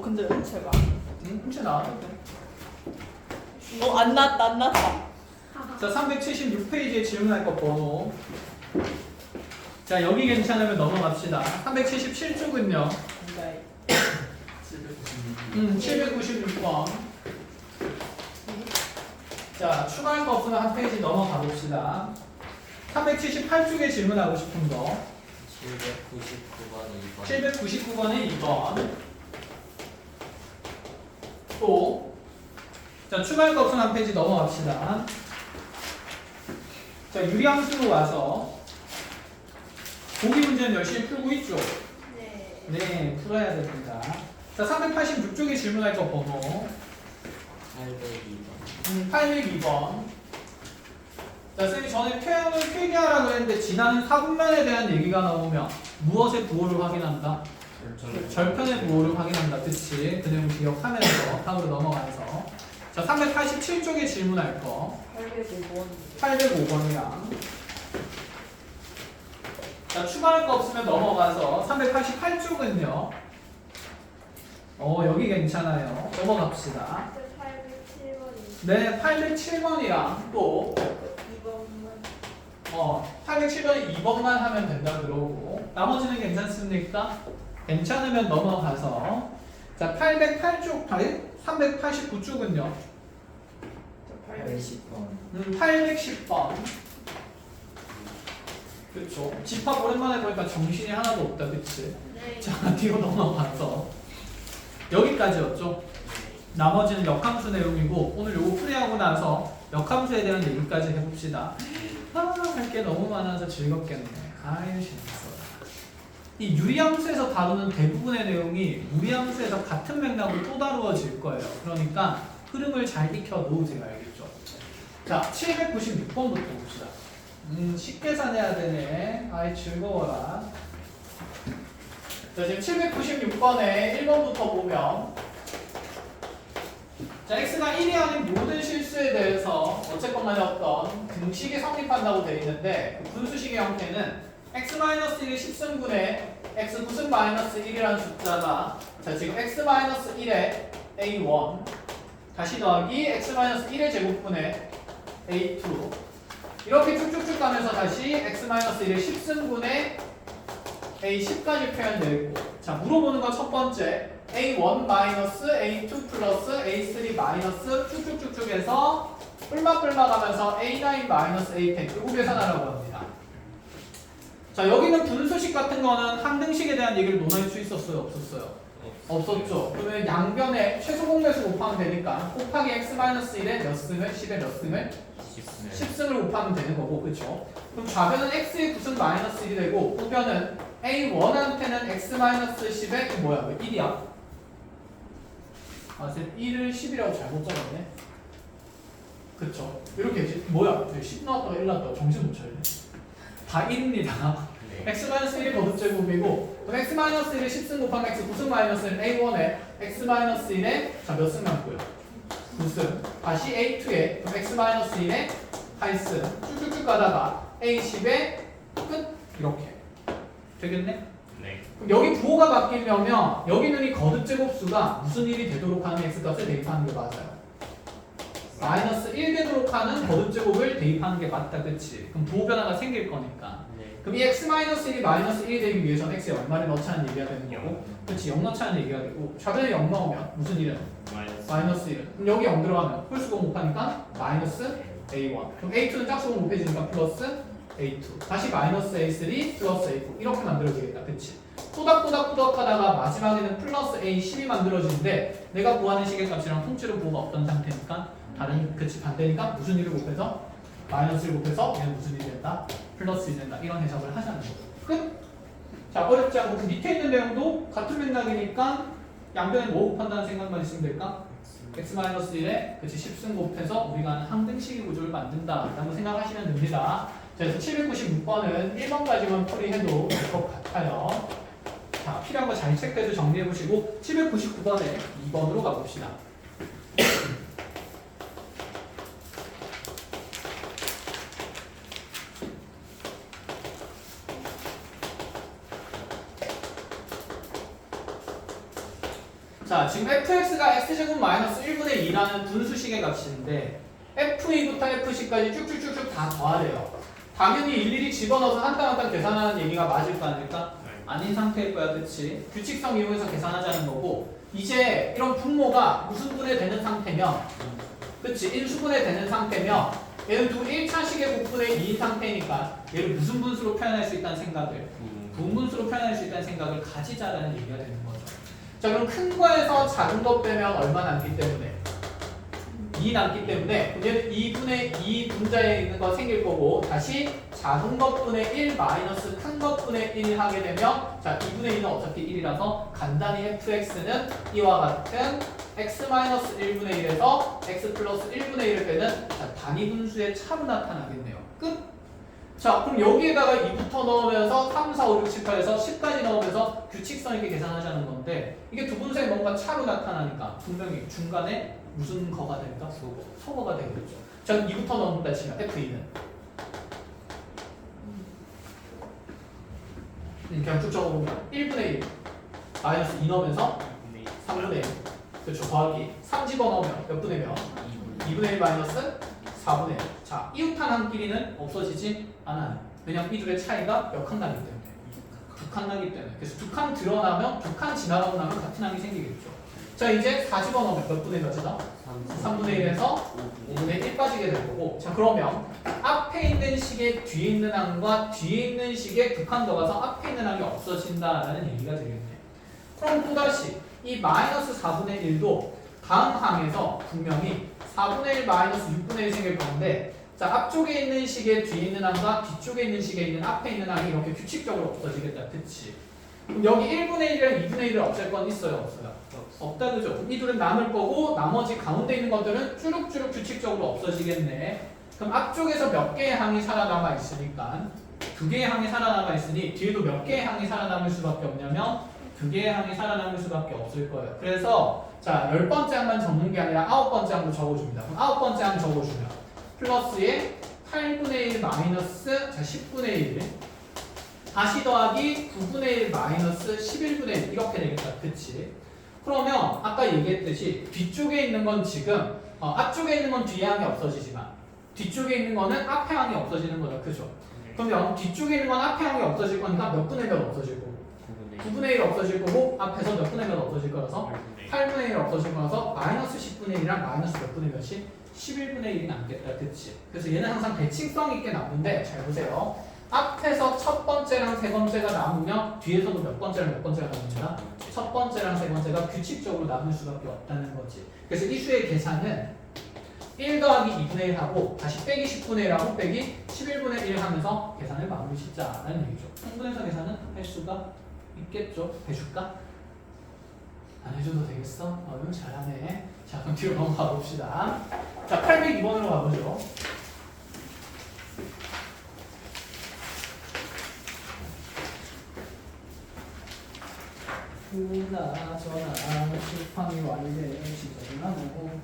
근데 은채가. 은채 나와도 돼. 안 났다, 안 났다. 자, 376페이지에 질문할 것 번호. 자, 여기 괜찮으면 넘어갑시다. 377쪽은요. 네. 796번. 자, 추가할 거 없으면 한 페이지 넘어가 봅시다. 378쪽에 질문하고 싶은 거. 799번에 2번. 또. 자, 추가할 거 없으면 한 페이지 넘어갑시다. 자, 유리함수로 와서 보기 문제는 열심히 풀고 있죠? 네. 네, 풀어야 됩니다. 자, 386쪽에 질문할 거 번호. 802번. 자, 쌤이 전에 표현을 필기하라고 했는데 지나는 사분면에 대한 얘기가 나오면 무엇의 부호를 확인한다? 절편의 부호를 확인한다. 그치? 그 내용 기억하면서 다음으로 넘어가서. 자, 387쪽에 질문할 거. 805번. 805번이랑. 자, 추가할 거 없으면 넘어가서 388쪽은요. 여기 괜찮아요. 넘어갑시다. 807번이 네, 807번이랑 또 2번만 807번에 2번만 하면 된다 그러고 나머지는 괜찮습니까? 괜찮으면 넘어가서 자, 808쪽 389쪽은요. 810번. 810번. 그쵸. 집합 오랜만에 보니까 정신이 하나도 없다. 그치? 네. 자, 뒤로 넘어가서 여기까지였죠. 나머지는 역함수 내용이고 오늘 요거 풀이하고 나서 역함수에 대한 얘기까지 해봅시다. 할 게 너무 많아서 즐겁겠네. 아유, 재밌어. 이 유리함수에서 다루는 대부분의 내용이 무리함수에서 같은 맥락으로 또 다루어질 거예요. 그러니까 흐름을 잘 익혀 놓으세요. 알겠죠? 자, 796번부터 봅시다. 쉽계산해야 되네. 아이, 즐거워라. 자, 지금 796번에 1번부터 보면 자, x가 1이 아닌 모든 실수에 대해서 어쨌건 간에 어떤 등식이 성립한다고 되어 있는데 그 분수식의 형태는 x-1의 10승분의 x 9승 마이너스 1이라는 숫자가 자, 지금 x-1의 a1 다시 더하기 x-1의 제곱분의 a2 이렇게 쭉쭉쭉 가면서 다시 x-1의 10승분의 a10까지 표현되어 있고 자, 물어보는 건 첫 번째 a1 마이너스 a2 플러스 a3 마이너스 쭉쭉쭉쭉 해서 뿔막 하면서 a9 마이너스 a10 이거 계산하라고 합니다. 자, 여기는 분수식 같은 거는 항등식에 대한 얘기를 논할 수 있었어요? 없었어요? 없었죠. 그러면 양변에 최소 공배수 곱하면 되니까 곱하기 x-1에 몇 승을? 10에 몇 승을? 10승을 곱하면 되는 거고, 그쵸? 그럼 좌변은 x의 9승 마이너스 1이 되고 우변은 a1한테는 x-10에 이 뭐야? 왜 1이야? 아, 쌤 1을 10이라고 잘못 적었네. 그쵸? 이렇게 해지. 뭐야? 10 나왔다가 1 나왔다가 정신 못 차리네. 다 1입니다. x-1이 거듭제곱이고 그럼 x-1의 10승 곱하기 x 9승 마이너스는 a1에 x-1에 자, 몇 승 남고요? 9승. 다시 a2에 그럼 x-1에 8승. 쭉쭉쭉 가다가 a10에 끝. 이렇게. 되겠네? 네. 그럼 여기 부호가 바뀌려면 여기는 이 거듭제곱수가 무슨 일이 되도록 하는 x값을 대입하는 게 맞아요. 마이너스 1 되도록 하는 거듭제곱을 대입하는 게 맞다. 그치? 그럼 부호 변화가 생길 거니까. 네. 그럼 이 x-1이 마이너스 1이 되기 위해서는 x에 얼마를 넣자는 얘기가 되는 거고 그치? 0 넣자는 얘기가 되고 좌변에 0 넣으면 무슨 일은? 마이너스 1은 그럼 여기 0 들어가면 홀수공 곱하니까 마이너스 a1 그럼 a2는 짝수공 곱해지니까 플러스 a2 다시 마이너스 a3 플러스 a4 이렇게 만들어지겠다. 그치? 또닥또닥 하다가 마지막에는 플러스 a10이 만들어지는데 내가 구하는 시계값이랑 통째로 부호가 없던 상태니까 다른 그치 반대니까 무슨 일을 곱해서? 마이너스 1 곱해서 얘는 무슨 일이 된다? 플러스 1이 된다. 이런 해석을 하자는 거죠. 끝! 자, 어렵지 않고 그 밑에 있는 내용도 같은 맥락이니까 양변에 뭐 곱한다는 생각만 있으면 될까? x-1에 그치 10승 곱해서 우리가 하는 항등식의 구조를 만든다 라고 생각하시면 됩니다. 자, 그래서 796번은 1번까지만 풀이해도 될 것 같아요. 자, 필요한 거 잘 체크해서 정리해보시고 799번에 2번으로 가봅시다. 자, 지금 fx가 x제곱 마이너스 1분의 2라는 분수식의 값인데 f2부터 fc까지 쭉쭉쭉쭉 다 더하래요. 당연히 일일이 집어넣어서 한 단 한 단 계산하는 얘기가 맞을까 아닐까? 아닌 상태일 거야, 그치? 규칙성 이용해서 계산하자는 거고, 이제 이런 분모가 무슨 분해 되는 상태면, 그치? 인수분해 되는 상태면 얘는 두 1차식의 곱분의 2인 상태니까 얘를 무슨 분수로 표현할 수 있다는 생각을, 분분수로 표현할 수 있다는 생각을 가지자라는 얘기가 되는 거죠. 자, 그럼 큰 거에서 작은 거 빼면 얼마 남기 때문에? 2 남기 때문에 얘는 2분의 2 분자에 있는 거 생길 거고, 다시 작은 것분의 1 마이너스 큰 것분의 1 하게 되면, 자, 2분의 2는 어차피 1이라서 간단히 fx는 이와 같은 x 마이너스 1분의 1에서 x 플러스 1분의 1을 빼는, 자, 단위 분수의 차로 나타나겠네요. 끝. 자, 그럼 여기에다가 2부터 넣으면서 3, 4, 5, 6, 7, 8에서 10까지 넣으면서 규칙성 있게 계산하자는 건데, 이게 두 분수에 뭔가 차로 나타나니까 분명히 중간에 무슨 거가 될까? 소거가 되겠죠. 자, 2부터 넣는다 치면 f2는 그냥 쭉 적어보면 1분의 1 마이너스 2 넣으면서 3분의 1, 그렇죠. 더하기 3 집어넣으면 몇 분의 몇? 2분의 1 마이너스 4분의 1. 자, 이웃한 한 끼리는 없어지지 않아요. 왜냐면 이 둘의 차이가 몇 칸 나기 때문에, 두 칸 나기 때문에. 그래서 두 칸 드러나면, 두 칸 지나가고 나면 같은 항이 생기겠죠. 자, 이제 4 집어넣으면 몇 분의 몇이다? 3분의 1에서 5분의 1 빠지게 될 거고, 자, 그러면 앞에 있는 식의 뒤에 있는 항과 뒤에 있는 식의 두 칸 더가서 앞에 있는 항이 없어진다라는 얘기가 되겠네. 그럼 또다시 이 마이너스 4분의 1도 다음 항에서 분명히 4분의 1 마이너스 6분의 1 생길 건데, 자, 앞쪽에 있는 식의 뒤에 있는 항과 뒤쪽에 있는 식에 있는 앞에 있는 항이 이렇게 규칙적으로 없어지겠다. 그치? 그럼 여기 1분의 1이랑 2분의 1을 없앨 건 있어요? 없어요? 없다, 그죠? 그럼 이 둘은 남을 거고, 나머지 가운데 있는 것들은 쭈룩쭈룩 규칙적으로 없어지겠네. 그럼 앞쪽에서 몇 개의 항이 살아남아 있으니까, 두 개의 항이 살아남아 있으니 뒤에도 몇 개의 항이 살아남을 수밖에 없냐면 두 개의 항이 살아남을 수밖에 없을 거예요. 그래서 자, 10번째 항만 적는 게 아니라 9번째 항도 적어줍니다. 그럼 9번째 항 적어주면 플러스에 8분의 1 마이너스, 자, 10분의 1 다시 더하기 9분의 1 마이너스 11분의 1 이렇게 되겠다. 그치? 그러면 아까 얘기했듯이 뒤쪽에 있는 건 지금 앞쪽에 있는 건 뒤에 항이 없어지지만 뒤쪽에 있는 거는 앞에 항이 없어지는 거다. 그죠? 그러면 뒤쪽에 있는 건 앞에 항이 없어질 거니까 몇 분의 몇 없어질 거고 9분의 1 없어질 거고, 앞에서 몇 분의 몇 없어질 거라서 8분의 1 없어질 거라서 마이너스 10분의 1이랑 마이너스 몇 분의 몇이 11분의 1이 남겠다. 그치? 그래서 얘는 항상 대칭성 있게 남는데, 잘 보세요. 앞에서 첫 번째랑 세 번째가 남으면 뒤에서도 몇 번째랑 몇 번째가 남습니다. 첫 번째랑 세 번째가 규칙적으로 남을 수밖에 없다는 거지. 그래서 이 수의 계산은 1 더하기 2분의 1 하고 다시 빼기 10분의 1 하고 빼기 11분의 1 하면서 계산을 마무리 짓자라는 얘기죠. 통분해서 계산은 할 수가 있겠죠. 해줄까? 안 해줘도 되겠어? 그럼 잘하네. 자, 그럼 뒤로 넘어가 봅시다. 자, 802번으로 가보죠. 그나저나 출판이 완료해지거나 뭐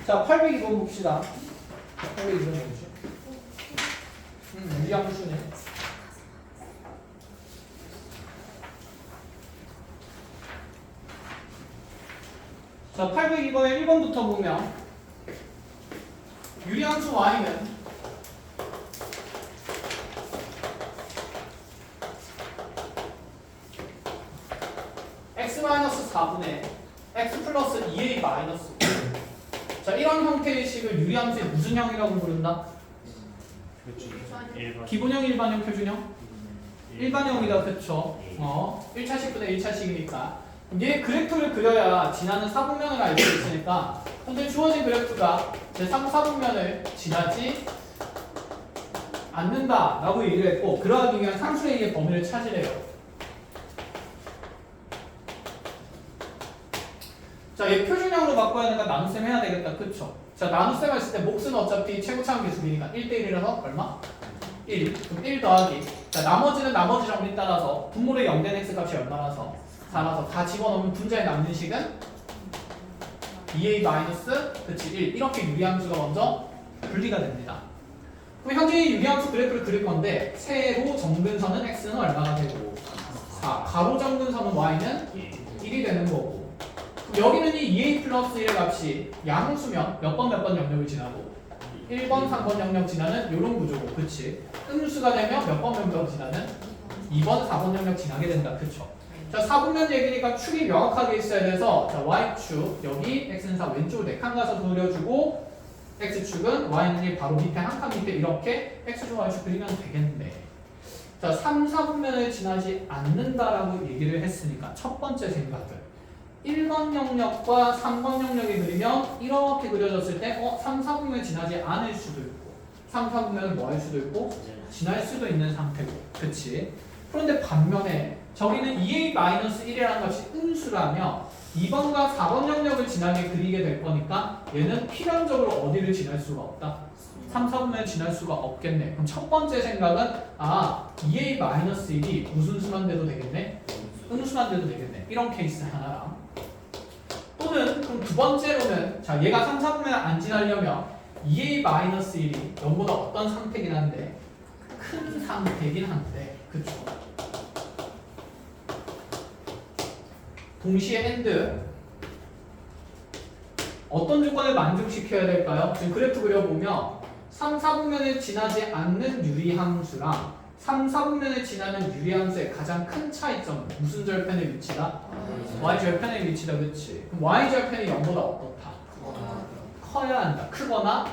자, 802번 봅시다. 802번 뭐죠? 유리함수네. 자, 802번에 1번부터 보면 유리함수 y는 x-4분의 x 플러스 2a 마이너스. 자, 이런 형태의 식을 유리함수의 무슨 형이라고 부른다? 기본형, 일반형, 표준형? 일반형이다, 그쵸? 1차식보다 1차식이니까 얘 그래프를 그려야 지나는 사분면을 알 수 있으니까 현재 주어진 그래프가 제3 사분면을 지나지 않는다 라고 얘기를 했고 그러하기 위한 상수 A의 범위를 찾으래요. 자, 얘 표준형으로 바꿔야 되니까 나눗셈 해야 되겠다. 그쵸? 자, 나눗셈 했을 때 몫은 어차피 최고차원 계수비니까 1대1이라서 얼마? 1. 그럼 1 더하기. 자, 나머지는 나머지 정리 따라서 분모의 0된 x값이 얼마라서 4라서 다 집어넣으면 분자에 남는 식은 2a 마이너스 그치 1 이렇게 유리함수가 먼저 분리가 됩니다. 그럼 현재 유리함수 그래프를 그릴 건데 세로 정근선은 x는 얼마가 되고 4 가로 정근선은 y는 1이 되는 거고 여기는 이 2a 플러스 1의 값이 양수면 몇 번 영역을 지나고 1번, 3번 영역 지나는 이런 구조고 그치? 음수가 되면 몇 번 영역 지나는 2번, 4번 영역 지나게 된다. 그쵸? 자, 사분면 얘기니까 축이 명확하게 있어야 돼서 자, y축 여기 x는 4 왼쪽으로 4칸 가서 그려주고 x축은 y는 1 바로 밑에 한 칸 밑에 이렇게 x축 y축 그리면 되겠네. 자, 3, 4분면을 지나지 않는다라고 얘기를 했으니까 첫 번째 생각은 1번 영역과 3번 영역이 그리면 이렇게 그려졌을 때 3, 4분면 지나지 않을 수도 있고 3, 4분면을 뭐 할 수도 있고 지날 수도 있는 상태고 그치? 그런데 반면에 저기는 2a-1이라는 값이 음수라며 2번과 4번 영역을 지나게 그리게 될 거니까 얘는 필연적으로 어디를 지날 수가 없다? 3, 4분면을 지날 수가 없겠네. 그럼 첫 번째 생각은 2a-1이 무슨 수만 돼도 되겠네? 음수만 돼도 되겠네. 이런 케이스 하나랑 또는 그럼 두 번째로는 자 얘가 3, 4분면을 안 지나려면 2a-1이 0보다 어떤 상태긴 한데 큰 상태긴 한데 그쵸? 동시에 and 어떤 조건을 만족시켜야 될까요? 지금 그래프 그려보면 3, 4분면을 지나지 않는 유리함수랑 3, 4분면을 지나는 유리함수의 가장 큰 차이점은 무슨 절편의 위치다? y절편의 위치다. 그치? 그럼 y절편이 0보다 어떻다? 커야 한다. 크거나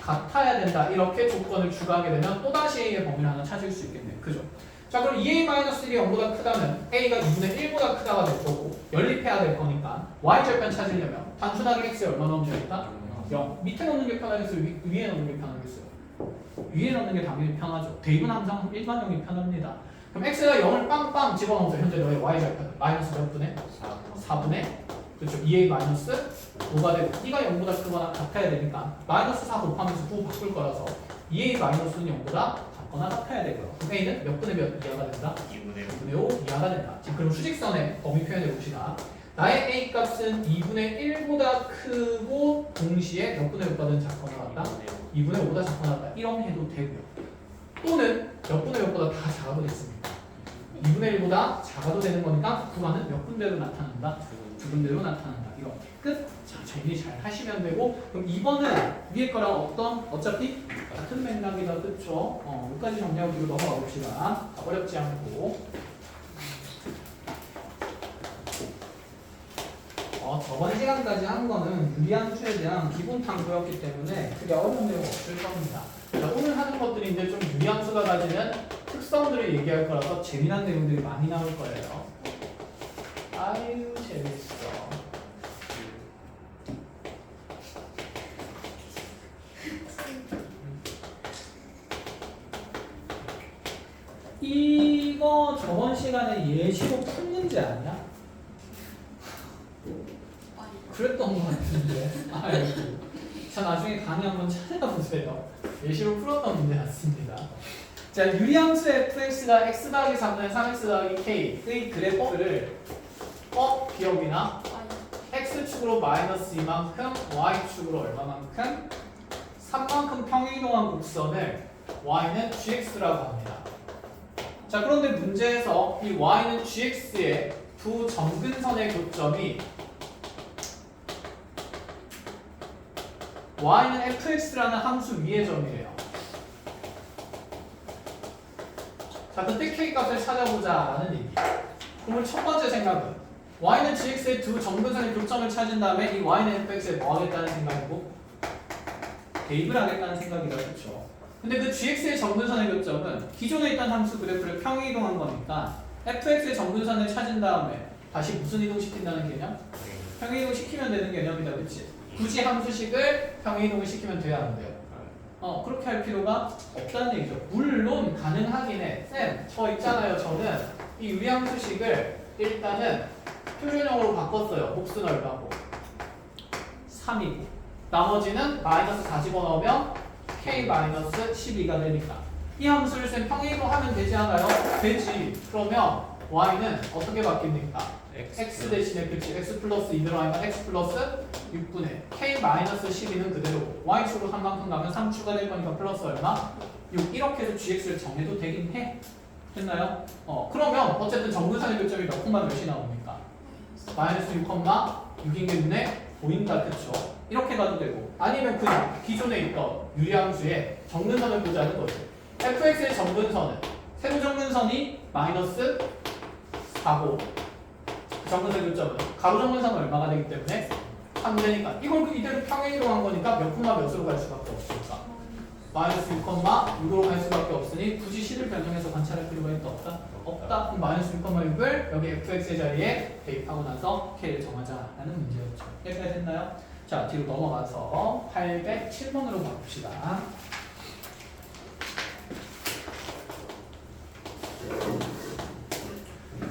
같아야 된다. 이렇게 조건을 추가하게 되면 또다시 a의 범위를 하나 찾을 수 있겠네요. 그죠? 자, 그럼 2a-1이 0보다 크다면 a가 2분의 1보다 크다가 될 거고 연립해야 될 거니까 y절편 찾으려면 단순하게 x에 얼마 넣으면 되겠다? 0. 밑에 넣는 게 편하겠어요? 위에 넣는 게 편하겠어요? 위에 넣는 게 당연히 편하죠. 대입은 항상 일반형이 편합니다. 그럼 x가 0을 빵빵 집어넣으세요. 현재 너의 y절편 마이너스 몇 분의? 4분의? 그렇죠. 2a 마이너스 5가 되고 이가 0보다 크거나 같아야 되니까 마이너스 4 곱하면서 9 바꿀 거라서 2a 마이너스는 0보다 같거나 같아야 되고요. 그럼 a는 몇 분의 몇 이하가 된다? 2분의 5 이하가 된다. 지금 그럼 수직선의 범위 표현해 봅시다. 나의 a 값은 2분의 1보다 크고 동시에 몇 분의 몇보다 작거나 같다? 2분의 5보다 작거나 같다. 이런 해도 되고요. 또는 몇 분의 몇보다 다 작아도 됐습니다. 2분의 1보다 작아도 되는 거니까 구간은 몇 분대로 나타난다? 두 분대로 나타난다. 이렇게 끝. 자, 정리 잘 하시면 되고 그럼 2번은 위에 거랑 어차피 같은 맥락이다. 그쵸? 여기까지 정리하고 뒤로 넘어가 봅시다. 어렵지 않고 저번 시간까지 한 거는 유리함수에 대한 기본 탐구였기 때문에 크게 어려운 내용 없을 겁니다. 자, 오늘 하는 것들이 이제 좀 유리함수가 가지는 특성들을 얘기할 거라서 재미난 내용들이 많이 나올 거예요. 아유 재밌어. 이거 저번 시간에 예시로 푼 문제 아니야? 그랬던 것 같은데. 아이고. 자, 나중에 강의 한번 찾아보세요. 예시로 풀었던 문제 같습니다. 자, 유리함수 fx가 x 더하기 3분의 3x 더하기 k의 그래프를 기억이나 x축으로 마이너스 이만큼 y축으로 얼마만큼 3만큼 평행이동한 곡선을 y는 gx라고 합니다. 자, 그런데 문제에서 이 y는 gx의 두 점근선의 교점이 y는 fx라는 함수 위의 점이래요. 자, 그때 k 값을 찾아보자라는 얘기. 그러면 첫 번째 생각은 y는 gx의 두 점근선의 교점을 찾은 다음에 이 y는 fx에 뭐 하겠다는 생각이고 대입을 하겠다는 생각이다. 그렇죠? 근데 그 gx의 점근선의 교점은 기존에 있던 함수 그래프를 평행이동한 거니까 fx의 점근선을 찾은 다음에 다시 무슨 이동시킨다는 개념? 평행이동 시키면 되는 개념이다, 그치? 굳이 함수식을 평행이동을 시키면 돼야 하는데요. 그렇게 할 필요가 없다는 얘기죠. 물론 가능하긴 해. 쌤, 저 있잖아요. 저는 이 유리함수식을 일단은 표준형으로 바꿨어요. 몫은 얼마고? 3이고. 나머지는 마이너스 4 집어넣으면 k-12가 되니까. 이 함수를 쌤 평행이동 하면 되지 않아요? 되지. 그러면 y는 어떻게 바뀝니까? x 대신에 그치 x 플러스 2 들어가니까 x 플러스 6분의 k-12는 그대로고 y축으로 3만큼 가면 3 추가될 거니까 플러스 얼마? 6 이렇게 해서 gx를 정해도 되긴 해. 됐나요? 그러면 어쨌든 정근선의 교점이 몇 콤마 몇이 나옵니까? 마이너스 6,6인 게 눈에 보인다, 그쵸? 이렇게 가도 되고 아니면 그냥 기존에 있던 유리함수의 정근선을 보자는 거지. fx의 정근선은 세로 정근선이 마이너스 4고 정근선 교점은 가로 정근선은 얼마가 되기 때문에 3 되니까 이걸 이대로 평행이동 한 거니까 몇 콤마 몇으로 갈 수밖에 없을까? 마이너스 6,6으로 갈 수밖에 없으니 굳이 식을 변형해서 관찰할 필요가 있다 없다? 없다. 그럼 마이너스 6,6을 여기 fx의 자리에 대입하고 나서 k를 정하자라는 문제였죠. 여기까지 됐나요? 자, 뒤로 넘어가서 807번으로 가봅시다.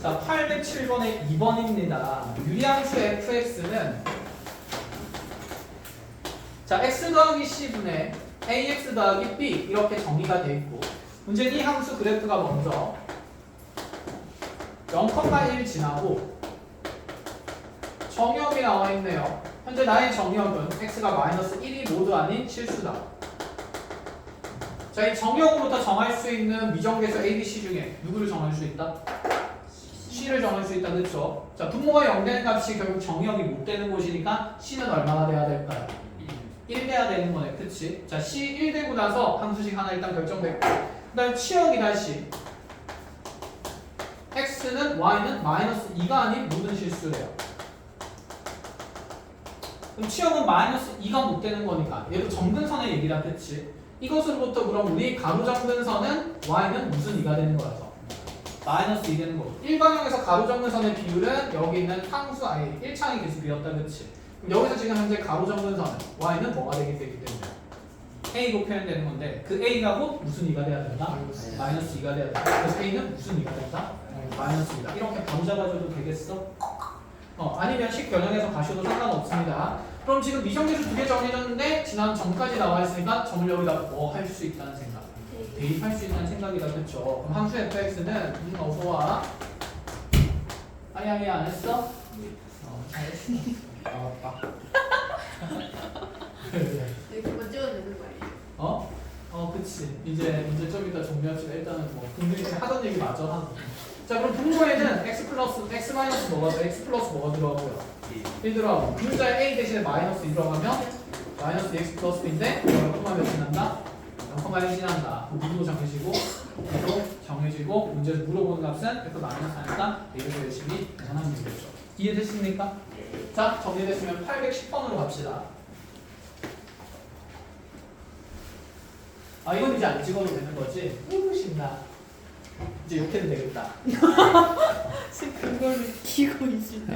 자, 807번의 2번입니다. 유리함수 fx는 자, x 더하기 c분의 ax 더하기 b 이렇게 정의가 되어 있고 문제는 이 함수 그래프가 먼저 0,1 지나고 정역이 나와 있네요. 현재 나의 정역은 x가 마이너스 1이 모두 아닌 실수다. 자, 이 정역으로부터 정할 수 있는 미정계수 a, b, c 중에 누구를 정할 수 있다? c를 정할 수 있다, 그렇죠? 자, 분모가 0 되는 값이 결국 정역이 못 되는 곳이니까 c는 얼마나 돼야 될까요? 1 돼야 되는 거네, 그치? 자, c 1 되고 나서 함수식 하나 일단 결정됐고 그 다음 치역이 다시 x는 y는 마이너스 2가 아닌 모든 실수래요. 그럼 치역은 마이너스 2가 못 되는 거니까 얘도 정근선의 얘기다, 그치? 이것으로부터 그럼 우리 가로 정근선은 y는 무슨 2가 되는 거라서 마이너스 2 되는 거고 일반형에서 가로 정근선의 비율은 여기 있는 상수 i 1창이 계속 비었다, 그치? 그럼 여기서 지금 현재 가로 정근선은 y는 뭐가 되기 때문에 a로 표현되는 건데 그 a가 곧 무슨 2가 돼야 된다? 마이너스 2가 돼야 된다. 그래서 a는 무슨 2가 된다? 마이너스 2다. 이렇게 바로 잡아줘도 되겠어? 아니면 식 변형해서 가셔도 상관없습니다. 그럼 지금 미정계수 2개 정해졌는데 지난 점까지 나와 있으니까 점을 여기다 뭐 할 수 있다는 생각? 대입할 수 있다는 생각이다, 그렇죠? 그럼 함수 fx는 어서 와. 아니 안 했어? 잘했어. 나왔다. 여기 그거 찍어도 되는 거 아니에요? 그치. 이제 좀 이따 정리합시다. 일단은 뭐 분명히 하던 얘기 마저 하고. 자, 그럼 분모에는 x 마이너스 뭐가 들어? x 플러스 뭐가 들어가고요? 1 들어가고. 분자에 a 대신에 마이너스 2 들어가면 마이너스 x 플러스 b인데 0,몇 지난다? 0,1 지난다. 누구도 정해지고 얘도 정해지고 문제에서 물어보는 값은 f 마이너스 하니까 여기서 열심히 계산하면 되겠죠. 이해됐습니까? 자, 정리됐으면 810번으로 갑시다. 이건 이제 안 찍어도 되는 거지? 신나. 이제 욕해도 되겠다. 그걸 키고 있을 때.